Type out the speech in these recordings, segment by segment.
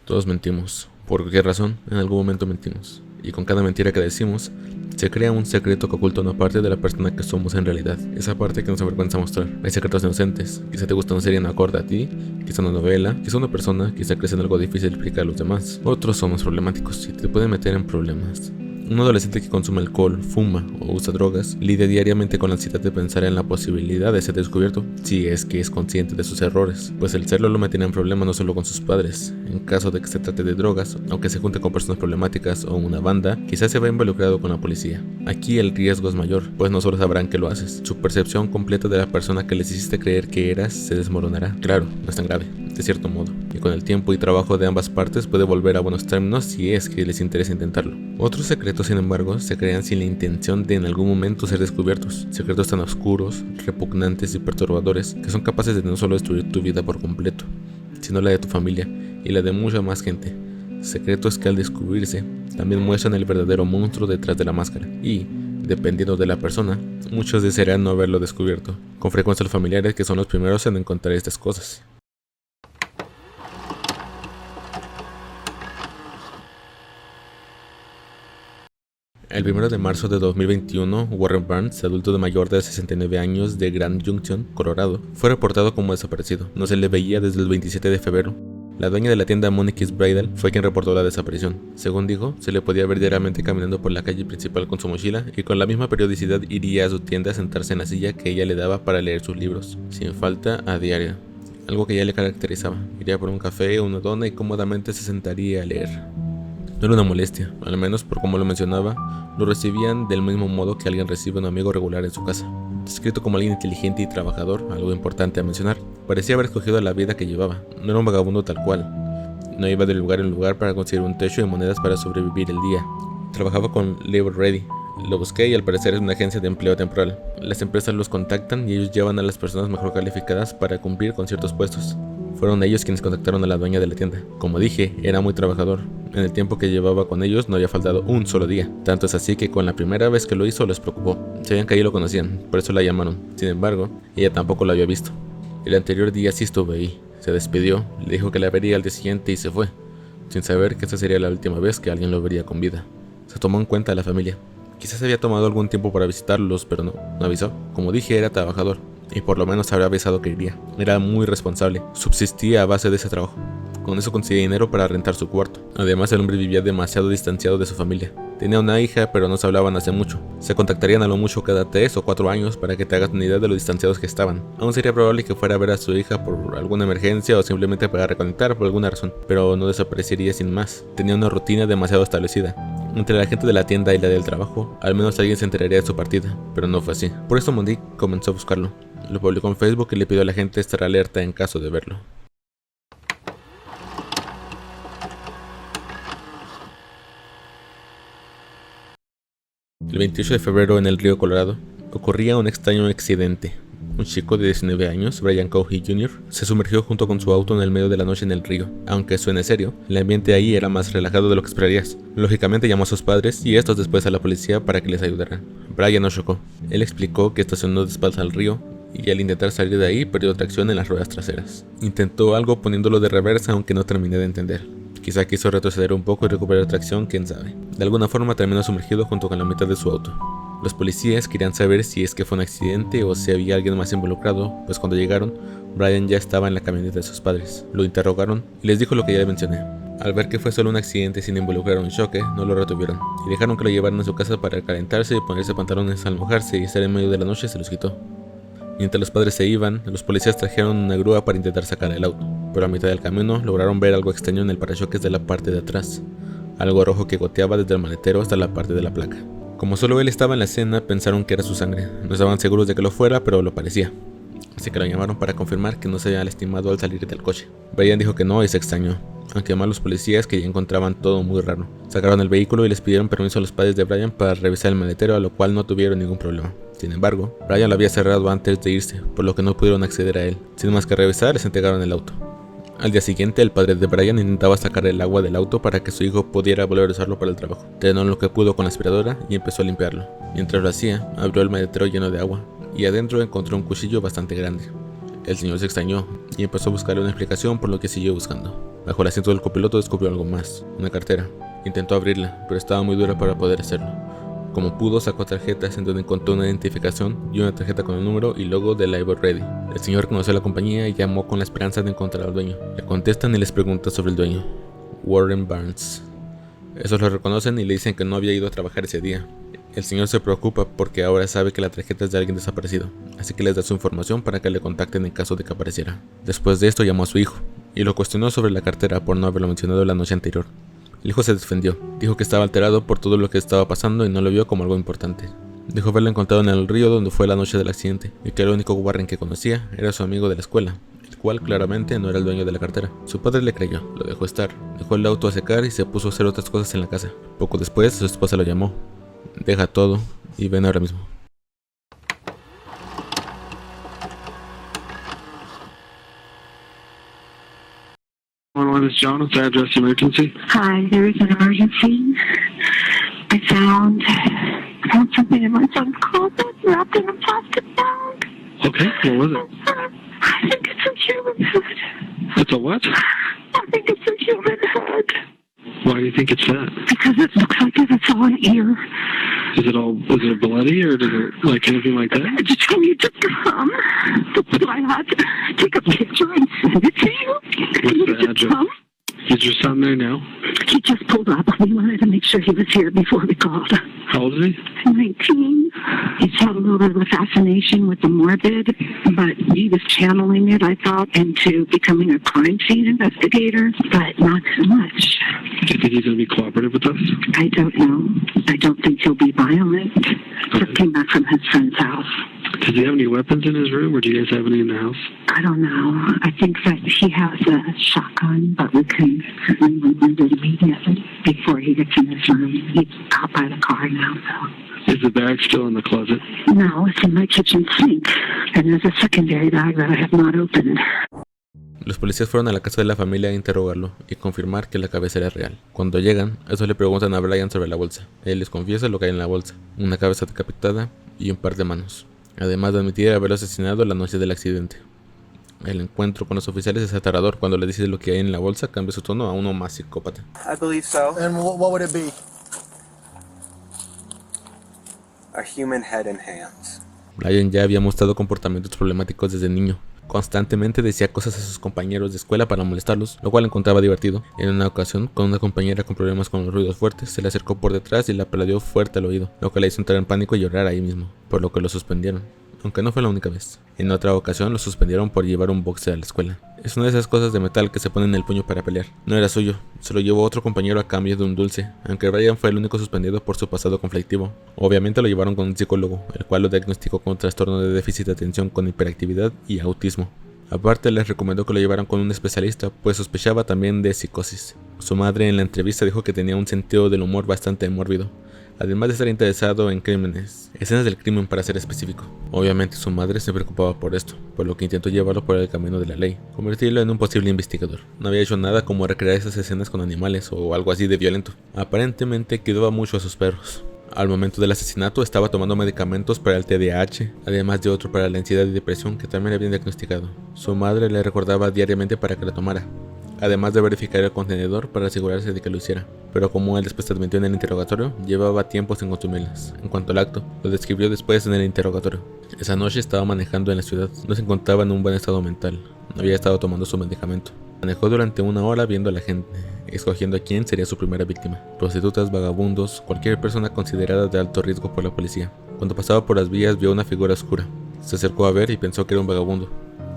Todos mentimos. Por cualquier razón, en algún momento mentimos. Y con cada mentira que decimos, se crea un secreto que oculta una parte de la persona que somos en realidad. Esa parte que nos avergüenza mostrar. Hay secretos inocentes. Quizá te gusta una serie no acorde a ti, quizá una novela, quizá una persona, quizá crees en algo difícil de explicar a los demás. Otros son más problemáticos y te pueden meter en problemas. Un adolescente que consume alcohol, fuma o usa drogas lidia diariamente con la ansiedad de pensar en la posibilidad de ser descubierto, si es que es consciente de sus errores, pues el serlo lo meterá en problemas no solo con sus padres. En caso de que se trate de drogas, aunque se junte con personas problemáticas o una banda, quizás se va involucrado con la policía. Aquí el riesgo es mayor, pues no solo sabrán que lo haces, su percepción completa de la persona que les hiciste creer que eras se desmoronará. Claro, no es tan grave, de cierto modo, y con el tiempo y trabajo de ambas partes puede volver a buenos términos si es que les interesa intentarlo. Otros secretos, sin embargo, se crean sin la intención de en algún momento ser descubiertos. Secretos tan oscuros, repugnantes y perturbadores que son capaces de no solo destruir tu vida por completo, sino la de tu familia y la de mucha más gente. Secretos que al descubrirse también muestran el verdadero monstruo detrás de la máscara y, dependiendo de la persona, muchos desearán no haberlo descubierto. Con frecuencia los familiares que son los primeros en encontrar estas cosas. El 1 de marzo de 2021, Warren Barnes, adulto de mayor de 69 años de Grand Junction, Colorado, fue reportado como desaparecido. No se le veía desde el 27 de febrero. La dueña de la tienda Monique's Bridal fue quien reportó la desaparición. Según dijo, se le podía ver diariamente caminando por la calle principal con su mochila y con la misma periodicidad iría a su tienda a sentarse en la silla que ella le daba para leer sus libros, sin falta a diario. Algo que ya le caracterizaba. Iría por un café o una dona y cómodamente se sentaría a leer. No era una molestia, al menos por como lo mencionaba, lo recibían del mismo modo que alguien recibe a un amigo regular en su casa. Descrito como alguien inteligente y trabajador, algo importante a mencionar, parecía haber escogido la vida que llevaba. No era un vagabundo tal cual. No iba de lugar en lugar para conseguir un techo y monedas para sobrevivir el día. Trabajaba con Labor Ready. Lo busqué y al parecer es una agencia de empleo temporal. Las empresas los contactan y ellos llevan a las personas mejor calificadas para cumplir con ciertos puestos. Fueron ellos quienes contactaron a la dueña de la tienda. Como dije, era muy trabajador. En el tiempo que llevaba con ellos no había faltado un solo día. Tanto es así que con la primera vez que lo hizo les preocupó. Sabían que ahí lo conocían, por eso la llamaron. Sin embargo, ella tampoco lo había visto. El anterior día sí estuvo ahí. Se despidió, le dijo que la vería al día siguiente y se fue, sin saber que esta sería la última vez que alguien lo vería con vida. Se tomó en cuenta a la familia. Quizás había tomado algún tiempo para visitarlos, pero no avisó. Como dije, era trabajador, y por lo menos habría avisado que iría. Era muy responsable, subsistía a base de ese trabajo. Con eso conseguía dinero para rentar su cuarto. Además, el hombre vivía demasiado distanciado de su familia. Tenía una hija, pero no se hablaban hace mucho. Se contactarían a lo mucho cada 3 o 4 años para que te hagas una idea de lo distanciados que estaban. Aún sería probable que fuera a ver a su hija por alguna emergencia o simplemente para reconectar por alguna razón, pero no desaparecería sin más. Tenía una rutina demasiado establecida. Entre la gente de la tienda y la del trabajo, al menos alguien se enteraría de su partida, pero no fue así. Por eso Monique comenzó a buscarlo. Lo publicó en Facebook y le pidió a la gente estar alerta en caso de verlo. El 28 de febrero en el río Colorado ocurría un extraño accidente. Un chico de 19 años, Brian Cowie Jr., se sumergió junto con su auto en el medio de la noche en el río. Aunque suene serio, el ambiente ahí era más relajado de lo que esperarías. Lógicamente llamó a sus padres y estos después a la policía para que les ayudaran. Brian no chocó. Él explicó que estacionó de espaldas al río y al intentar salir de ahí perdió tracción en las ruedas traseras. Intentó algo poniéndolo de reversa, aunque no terminé de entender. Quizá quiso retroceder un poco y recuperar tracción, quién sabe. De alguna forma terminó sumergido junto con la mitad de su auto. Los policías querían saber si es que fue un accidente o si había alguien más involucrado, pues cuando llegaron, Brian ya estaba en la camioneta de sus padres. Lo interrogaron y les dijo lo que ya mencioné. Al ver que fue solo un accidente sin involucrar un choque, no lo retuvieron y dejaron que lo llevaran a su casa para calentarse y ponerse pantalones al mojarse y estar en medio de la noche se los quitó. Mientras los padres se iban, los policías trajeron una grúa para intentar sacar el auto, pero a mitad del camino lograron ver algo extraño en el parachoques de la parte de atrás, algo rojo que goteaba desde el maletero hasta la parte de la placa. Como solo él estaba en la escena, pensaron que era su sangre. No estaban seguros de que lo fuera, pero lo parecía. Así que lo llamaron para confirmar que no se había lastimado al salir del coche. Brian dijo que no y se extrañó, aunque más los policías que ya encontraban todo muy raro. Sacaron el vehículo y les pidieron permiso a los padres de Brian para revisar el maletero, a lo cual no tuvieron ningún problema. Sin embargo, Brian lo había cerrado antes de irse, por lo que no pudieron acceder a él. Sin más que revisar, les entregaron el auto. Al día siguiente, el padre de Brian intentaba sacar el agua del auto para que su hijo pudiera volver a usarlo para el trabajo. Drenó lo que pudo con la aspiradora y empezó a limpiarlo. Mientras lo hacía, abrió el maletero lleno de agua y adentro encontró un cuchillo bastante grande. El señor se extrañó y empezó a buscarle una explicación, por lo que siguió buscando. Bajo el asiento del copiloto descubrió algo más, una cartera. Intentó abrirla, pero estaba muy dura para poder hacerlo. Como pudo, sacó tarjetas en donde encontró una identificación y una tarjeta con el número y logo de Live Ready. El señor conoció a la compañía y llamó con la esperanza de encontrar al dueño. Le contestan y les pregunta sobre el dueño, Warren Barnes. Esos lo reconocen y le dicen que no había ido a trabajar ese día. El señor se preocupa porque ahora sabe que la tarjeta es de alguien desaparecido, así que les da su información para que le contacten en caso de que apareciera. Después de esto llamó a su hijo y lo cuestionó sobre la cartera por no haberlo mencionado la noche anterior. El hijo se defendió, dijo que estaba alterado por todo lo que estaba pasando y no lo vio como algo importante. Dijo haberlo encontrado en el río donde fue la noche del accidente y que el único Warren que conocía era su amigo de la escuela, el cual claramente no era el dueño de la cartera. Su padre le creyó, lo dejó estar, dejó el auto a secar y se puso a hacer otras cosas en la casa. Poco después su esposa lo llamó. Deja todo y ven ahora mismo. This is John. What's the address emergency? Hi, there is an emergency. I found something in my son's closet wrapped in a plastic bag. Okay, what was it? I think it's a human head. It's a what? I think it's a human head. Why do you think it's that? Because it looks like it's all an ear. Is it bloody or does it like anything like that? I just need to come. So I had to take a picture and send it to you. What's You the just address? come. Is your son there now? He just pulled up. We wanted to make sure he was here before we called. How old is he? 19. He's had a little bit of a fascination with the morbid, but he was channeling it, I thought, into becoming a crime scene investigator, but not so much. Do you think he's going to be cooperative with us? I don't know. I don't think he'll be violent. Just came back from his friend's house. Does he have any weapons in his room or do you guys have any in the house? I don't know. I think that he has a shotgun, but we can certainly remove it immediately before he gets in his room. He's out by the car now, so. Is the bag still in the closet? No, it's in my kitchen sink. And there's a secondary bag that I have not opened. Los policías fueron a la casa de la familia a interrogarlo y confirmar que la cabeza era real. Cuando llegan, estos le preguntan a Brian sobre la bolsa. Él les confiesa lo que hay en la bolsa, una cabeza decapitada y un par de manos, además de admitir haberlo asesinado la noche del accidente. El encuentro con los oficiales es aterrador. Cuando le dices lo que hay en la bolsa, cambia su tono a uno más psicópata. I believe so. And what would it be? A human head and hands. Brian ya había mostrado comportamientos problemáticos desde niño. Constantemente decía cosas a sus compañeros de escuela para molestarlos, lo cual encontraba divertido. En una ocasión, con una compañera con problemas con los ruidos fuertes, se le acercó por detrás y la aplaudió fuerte al oído, lo que le hizo entrar en pánico y llorar ahí mismo, por lo que lo suspendieron. Aunque no fue la única vez. En otra ocasión lo suspendieron por llevar un boxeo a la escuela. Es una de esas cosas de metal que se ponen en el puño para pelear. No era suyo, se lo llevó otro compañero a cambio de un dulce, aunque Brian fue el único suspendido por su pasado conflictivo. Obviamente lo llevaron con un psicólogo, el cual lo diagnosticó con trastorno de déficit de atención con hiperactividad y autismo. Aparte les recomendó que lo llevaran con un especialista, pues sospechaba también de psicosis. Su madre en la entrevista dijo que tenía un sentido del humor bastante mórbido, además de estar interesado en crímenes, escenas del crimen para ser específico. Obviamente su madre se preocupaba por esto, por lo que intentó llevarlo por el camino de la ley, convertirlo en un posible investigador. No había hecho nada como recrear esas escenas con animales o algo así de violento. Aparentemente cuidaba mucho a sus perros. Al momento del asesinato estaba tomando medicamentos para el TDAH, además de otro para la ansiedad y depresión que también le habían diagnosticado. Su madre le recordaba diariamente para que lo tomara, además de verificar el contenedor para asegurarse de que lo hiciera. Pero como él después admitió en el interrogatorio, llevaba tiempo sin consumirlas. En cuanto al acto, lo describió después en el interrogatorio. Esa noche estaba manejando en la ciudad, no se encontraba en un buen estado mental, no había estado tomando su medicamento. Manejó durante una hora viendo a la gente, escogiendo a quién sería su primera víctima. Prostitutas, vagabundos, cualquier persona considerada de alto riesgo por la policía. Cuando pasaba por las vías vio una figura oscura. Se acercó a ver y pensó que era un vagabundo.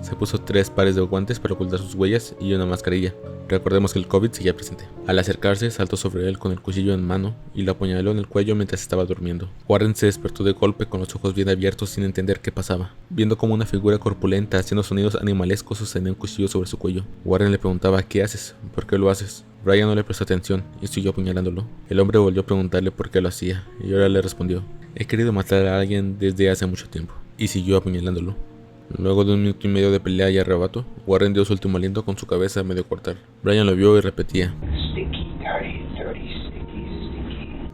Se puso 3 pares de guantes para ocultar sus huellas y una mascarilla. Recordemos que el COVID seguía presente. Al acercarse, saltó sobre él con el cuchillo en mano y lo apuñaló en el cuello mientras estaba durmiendo. Warren se despertó de golpe con los ojos bien abiertos sin entender qué pasaba, viendo como una figura corpulenta haciendo sonidos animalescos sostenía un cuchillo sobre su cuello. Warren le preguntaba: ¿qué haces? ¿Por qué lo haces? Brian no le prestó atención y siguió apuñalándolo. El hombre volvió a preguntarle por qué lo hacía y ahora le respondió: he querido matar a alguien desde hace mucho tiempo, y siguió apuñalándolo. Luego de 1 minuto y medio de pelea y arrebato, Warren dio su último aliento con su cabeza a medio cortar. Brian lo vio y repetía: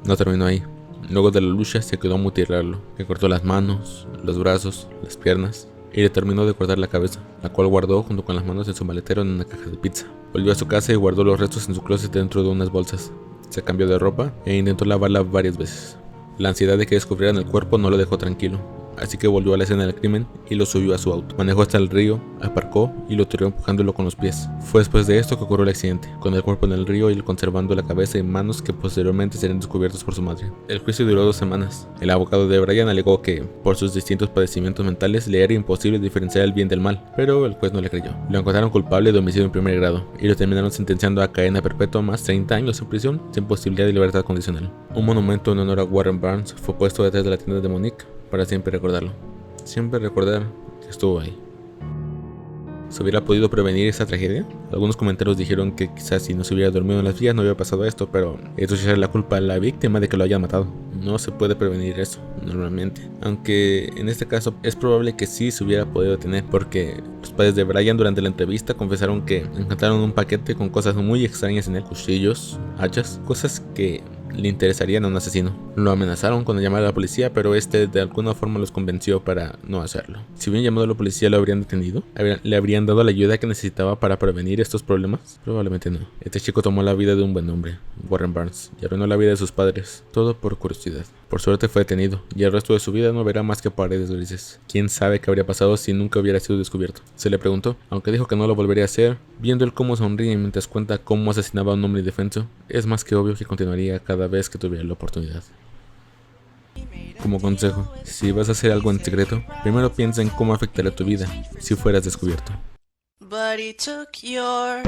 no terminó ahí. Luego de la lucha se quedó a mutilarlo. Le cortó las manos, los brazos, las piernas y y le terminó de cortar la cabeza, la cual guardó junto con las manos en su maletero en una caja de pizza. Volvió a su casa y guardó los restos en su closet dentro de unas bolsas. Se cambió de ropa e intentó lavarla varias veces. La ansiedad de que descubrieran el cuerpo no lo dejó tranquilo, así que volvió a la escena del crimen y lo subió a su auto. Manejó hasta el río, aparcó y lo tiró empujándolo con los pies. Fue después de esto que ocurrió el accidente, con el cuerpo en el río y él conservando la cabeza y manos que posteriormente serían descubiertos por su madre. El juicio duró 2 semanas. El abogado de Brian alegó que, por sus distintos padecimientos mentales, le era imposible diferenciar el bien del mal, pero el juez no le creyó. Lo encontraron culpable de homicidio en primer grado y lo terminaron sentenciando a cadena perpetua más 30 años en prisión sin posibilidad de libertad condicional. Un monumento en honor a Warren Barnes fue puesto detrás de la tienda de Monique para siempre recordarlo. Siempre recordar que estuvo ahí. ¿Se hubiera podido prevenir esta tragedia? Algunos comentarios dijeron que quizás si no se hubiera dormido en las vías no hubiera pasado esto, pero eso es la culpa a la víctima de que lo hayan matado. No se puede prevenir eso, normalmente. Aunque en este caso es probable que sí se hubiera podido detener, porque los padres de Brian durante la entrevista confesaron que encontraron un paquete con cosas muy extrañas en él, cuchillos, hachas, cosas que le interesarían a un asesino. Lo amenazaron con llamar a la policía, pero este de alguna forma los convenció para no hacerlo. Si hubieran llamado a la policía, ¿lo habrían detenido? ¿Le habrían dado la ayuda que necesitaba para prevenir estos problemas? Probablemente no. Este chico tomó la vida de un buen hombre, Warren Barnes, y arruinó la vida de sus padres, todo por curiosidad. Por suerte fue detenido, y el resto de su vida no verá más que paredes grises. ¿Quién sabe qué habría pasado si nunca hubiera sido descubierto? Se le preguntó, aunque dijo que no lo volvería a hacer. Viendo él cómo sonríe mientras cuenta cómo asesinaba a un hombre indefenso, es más que obvio que continuaría cada vez que tuviera la oportunidad. Como consejo, si vas a hacer algo en secreto, primero piensa en cómo afectaría tu vida si fueras descubierto. But he took your